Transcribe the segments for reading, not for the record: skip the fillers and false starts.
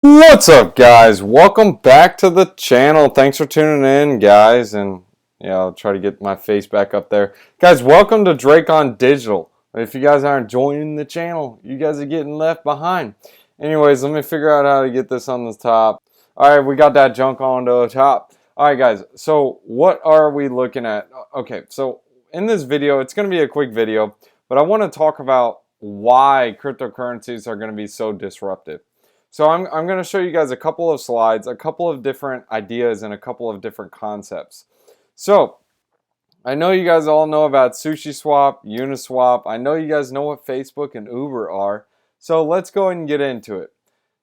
What's up, guys? Welcome back to the channel. Thanks for tuning in, guys, and I'll try to get my face back up there. Guys, welcome to Drake on Digital. If you guys aren't joining the channel, you guys are getting left behind. Anyways, let me figure out how to get this on the top. Alright, we got that junk on the top. Alright, guys, so what are we looking at? Okay, so in this video, it's going to be a quick video, but I want to talk about why cryptocurrencies are going to be so disruptive. So I'm going to show you guys a couple of slides, a couple of different ideas, and a couple of different concepts. So I know you guys all know about SushiSwap, Uniswap. I know you guys know what Facebook and Uber are. So let's go ahead and get into it.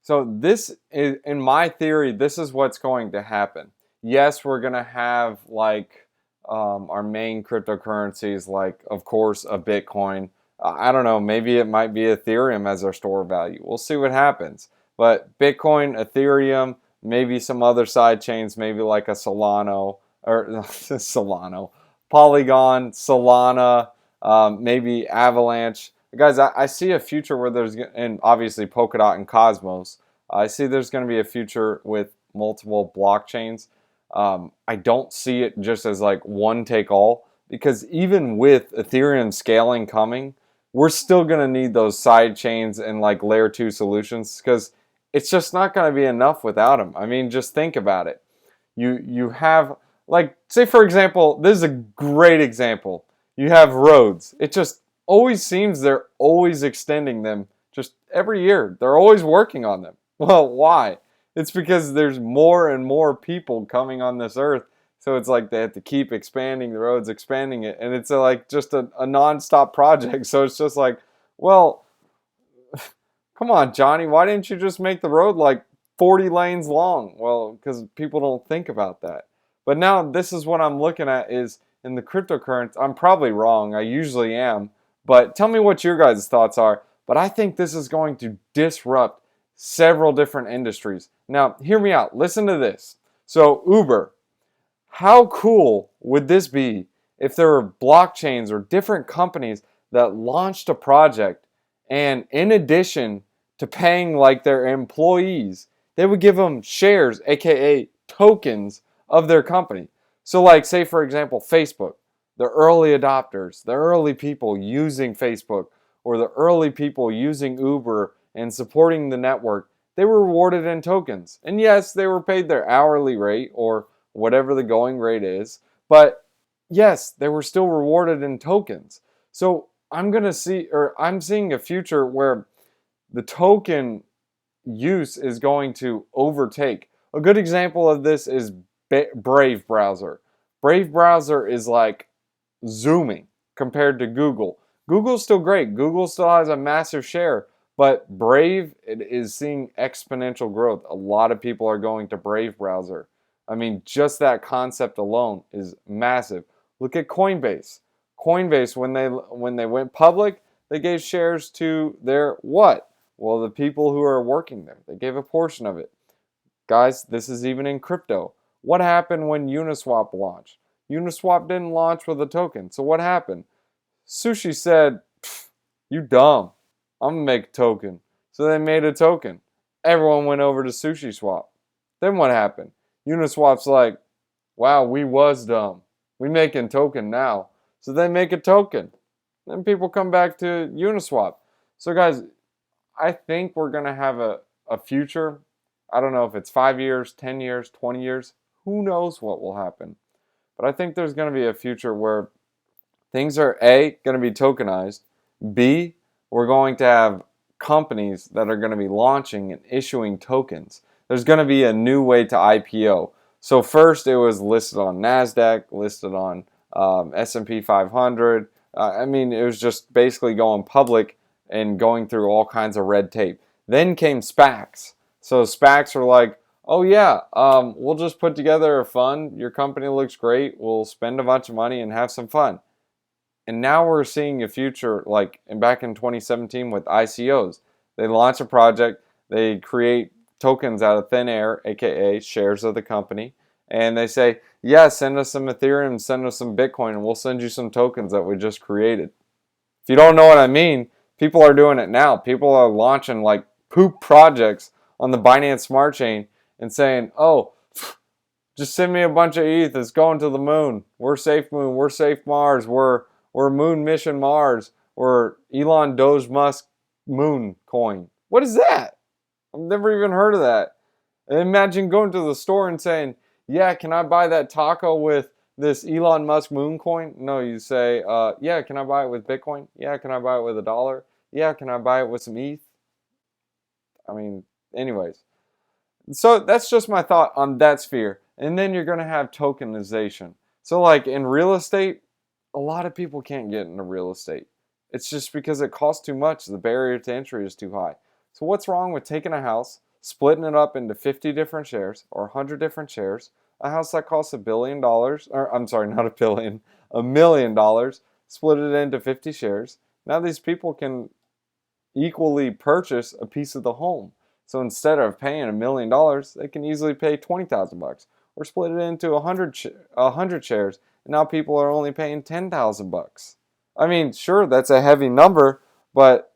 So this is, in my theory, this is what's going to happen. Yes, we're going to have like our main cryptocurrencies, like of course a Bitcoin. I don't know, maybe it might be Ethereum as our store value. We'll see what happens. But Bitcoin, Ethereum, maybe some other side chains, maybe like a Solano, or Solano, Polygon, Solana, maybe Avalanche. Guys, I see a future where there's, and obviously Polkadot and Cosmos, I see there's going to be a future with multiple blockchains. I don't see it just as like one take all, because even with Ethereum scaling coming, we're still going to need those side chains and like layer 2 solutions, because it's just not going to be enough without them. I mean, just think about it. You have, like, say for example, this is a great example. You have roads. It just always seems they're always extending them just every year. They're always working on them. Well, why? It's because there's more and more people coming on this earth. So it's like they have to keep expanding the roads, expanding it. And it's like just a non-stop project. So it's just like, well, come on, Johnny, why didn't you just make the road like 40 lanes long? Well, because people don't think about that. But now this is what I'm looking at is in the cryptocurrency. I'm probably wrong. I usually am. But tell me what your guys' thoughts are. But I think this is going to disrupt several different industries. Now, hear me out. Listen to this. So, Uber. How cool would this be if there were blockchains or different companies that launched a project, and in addition to paying like their employees, they would give them shares, aka tokens of their company. So like, say for example, Facebook, the early adopters, the early people using Facebook, or the early people using Uber and supporting the network, they were rewarded in tokens. And yes, they were paid their hourly rate or whatever the going rate is, but yes, they were still rewarded in tokens. So I'm seeing a future where the token use is going to overtake. A good example of this is Brave browser. Brave browser is like zooming compared to Google. Google's still great. Google still has a massive share, but Brave, it is seeing exponential growth. A lot of people are going to Brave browser. I mean, just that concept alone is massive. Look at Coinbase. Coinbase, when they went public, they gave shares to their what? Well, the people who are working there. They gave a portion of it. Guys, this is even in crypto. What happened when Uniswap launched? Uniswap didn't launch with a token. So what happened? Sushi said, you dumb. I'm going to make a token. So they made a token. Everyone went over to SushiSwap. Then what happened? Uniswap's like, wow, we was dumb. We making token now. So they make a token. Then people come back to Uniswap. So guys, I think we're going to have a future. I don't know if it's 5 years, 10 years, 20 years. Who knows what will happen. But I think there's going to be a future where things are A, going to be tokenized. B, we're going to have companies that are going to be launching and issuing tokens. There's going to be a new way to IPO. So first it was listed on NASDAQ, listed on S&P 500. I mean, it was just basically going public and going through all kinds of red tape. Then came SPACs. So SPACs are like, oh yeah, we'll just put together a fund. Your company looks great. We'll spend a bunch of money and have some fun. And now we're seeing a future like back in 2017 with ICOs. They launch a project. They create tokens out of thin air, aka shares of the company. And they say, yeah, send us some Ethereum, send us some Bitcoin, and we'll send you some tokens that we just created. If you don't know what I mean, people are doing it now. People are launching like poop projects on the Binance Smart Chain and saying, oh, just send me a bunch of ETH. It's going to the moon. We're safe moon. We're safe Mars. We're moon mission Mars. We're Elon Doge Musk moon coin. What is that? I've never even heard of that. And imagine going to the store and saying, yeah, can I buy that taco with this Elon Musk moon coin? No, you say, yeah, can I buy it with Bitcoin? Yeah, can I buy it with $1? Yeah, can I buy it with some ETH? I mean, anyways. So that's just my thought on that sphere. And then you're going to have tokenization. So like in real estate, a lot of people can't get into real estate. It's just because it costs too much. The barrier to entry is too high. So what's wrong with taking a house, splitting it up into 50 different shares or 100 different shares? A house that costs $1 billion, or I'm sorry, not a billion, $1 million, split it into 50 shares. Now these people can equally purchase a piece of the home. So instead of paying $1 million, they can easily pay $20,000 or split it into 100 shares. And now people are only paying $10,000. I mean, sure, that's a heavy number, but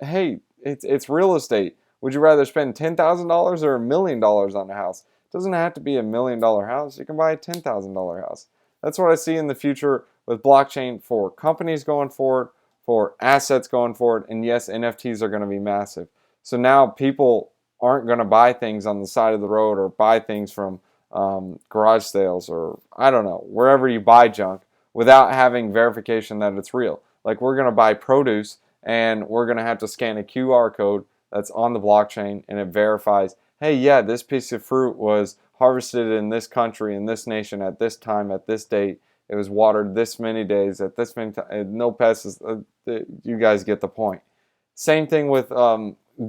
hey, it's real estate. Would you rather spend $10,000 or $1 million on a house? It doesn't have to be $1 million house. You can buy a $10,000 house. That's what I see in the future with blockchain for companies going forward, for assets going forward, and yes, NFTs are going to be massive. So now people aren't going to buy things on the side of the road or buy things from garage sales or I don't know, wherever you buy junk without having verification that it's real. Like we're going to buy produce and we're going to have to scan a QR code that's on the blockchain and it verifies, hey, yeah, this piece of fruit was harvested in this country, in this nation, at this time, at this date. It was watered this many days, at this many times, no pests. You guys get the point. Same thing with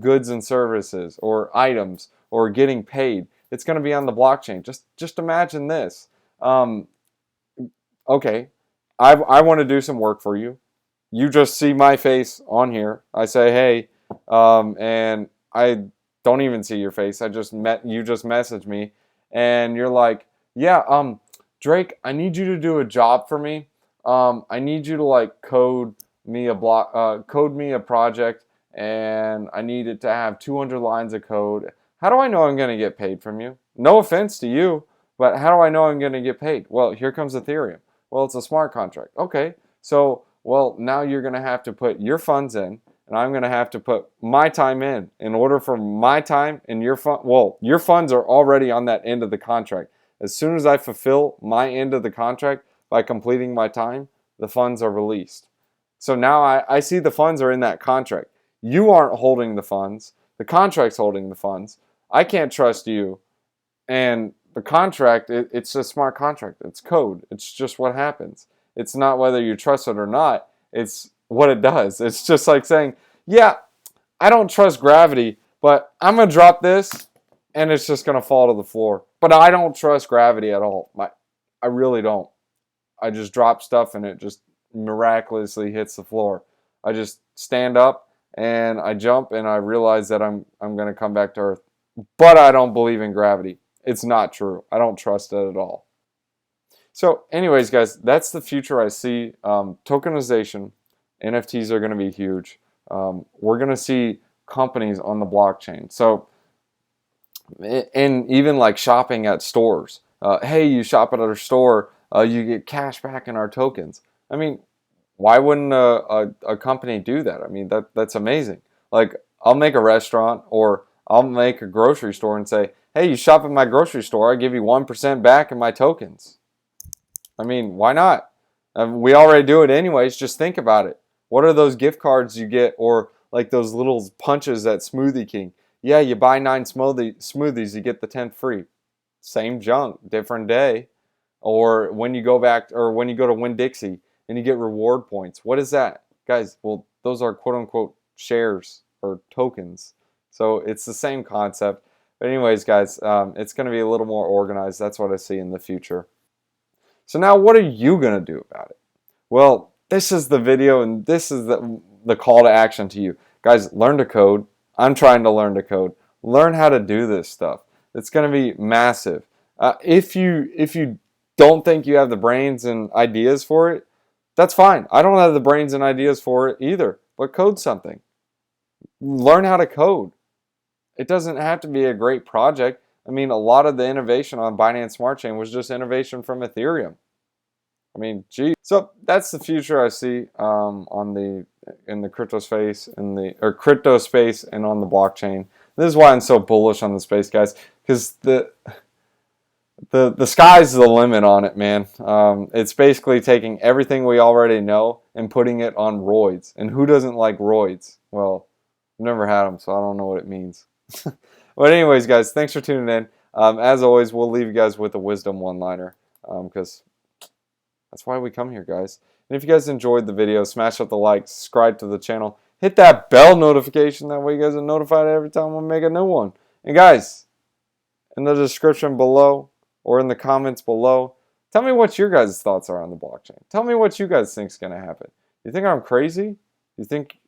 goods and services or items or getting paid. It's going to be on the blockchain. Just imagine this. Okay, I want to do some work for you. You just see my face on here. I say, hey, and I don't even see your face. You just messaged me, and you're like, yeah, Drake, I need you to do a job for me. I need you to like code me a project, and I need it to have 200 lines of code. How do I know I'm going to get paid from you? No offense to you, but how do I know I'm going to get paid? Well, here comes Ethereum. Well, it's a smart contract. Okay, so well, now you're going to have to put your funds in, and I'm going to have to put my time in order for my time and your fund. Well, your funds are already on that end of the contract. As soon as I fulfill my end of the contract by completing my time, the funds are released. So now I see the funds are in that contract. You aren't holding the funds. The contract's holding the funds. I can't trust you. And the contract, it's a smart contract. It's code. It's just what happens. It's not whether you trust it or not. It's what it does. It's just like saying, yeah, I don't trust gravity, but I'm going to drop this and it's just going to fall to the floor. But I don't trust gravity at all. I really don't. I just drop stuff and it just miraculously hits the floor. I just stand up and I jump and I realize that I'm going to come back to Earth. But I don't believe in gravity. It's not true. I don't trust it at all. So anyways, guys, that's the future I see. Tokenization, NFTs are going to be huge. We're going to see companies on the blockchain. So, and even like shopping at stores. Hey, you shop at our store, you get cash back in our tokens. I mean, why wouldn't a company do that? I mean, that's amazing. Like, I'll make a restaurant or I'll make a grocery store and say, hey, you shop at my grocery store, I give you 1% back in my tokens. I mean, why not? We already do it anyways. Just think about it. What are those gift cards you get or like those little punches at Smoothie King? Yeah, you buy 9 smoothies, you get the 10th free. Same junk, different day. Or when you go to Winn-Dixie and you get reward points. What is that? Guys, well, those are quote-unquote shares or tokens. So it's the same concept. But anyways, guys, it's going to be a little more organized. That's what I see in the future. So now what are you going to do about it? Well, this is the video and this is the call to action to you. Guys, learn to code. I'm trying to learn to code. Learn how to do this stuff. It's going to be massive. If you don't think you have the brains and ideas for it, that's fine. I don't have the brains and ideas for it either, but code something. Learn how to code. it doesn't have to be a great project. I mean, a lot of the innovation on Binance Smart Chain was just innovation from Ethereum. I mean, gee. So that's the future I see in the crypto space, crypto space, and on the blockchain. This is why I'm so bullish on the space, guys, because the sky's the limit on it, man. It's basically taking everything we already know and putting it on roids. And who doesn't like roids? Well, I've never had them, so I don't know what it means. But anyways, guys, thanks for tuning in. As always, we'll leave you guys with a wisdom one-liner, because that's why we come here, guys. And if you guys enjoyed the video, smash up the like, subscribe to the channel, hit that bell notification. That way you guys are notified every time we make a new one. And guys, in the description below or in the comments below, tell me what your guys' thoughts are on the blockchain. Tell me what you guys think is going to happen. You think I'm crazy? You think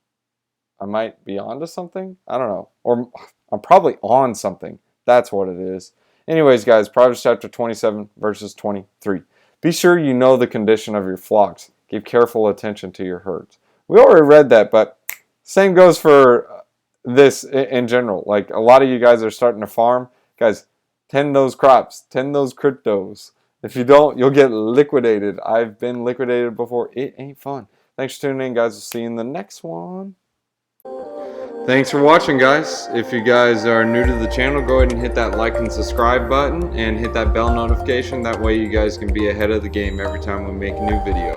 I might be onto something? I don't know. Or I'm probably on something. That's what it is. Anyways, guys, Proverbs chapter 27, verses 23. Be sure you know the condition of your flocks. Give careful attention to your herds. We already read that, but same goes for this in general. Like, a lot of you guys are starting to farm. Guys, tend those crops. Tend those cryptos. If you don't, you'll get liquidated. I've been liquidated before. It ain't fun. Thanks for tuning in, guys. We'll see you in the next one. Thanks for watching, guys. If you guys are new to the channel, go ahead and hit that like and subscribe button and hit that bell notification. That way you guys can be ahead of the game every time we make a new video.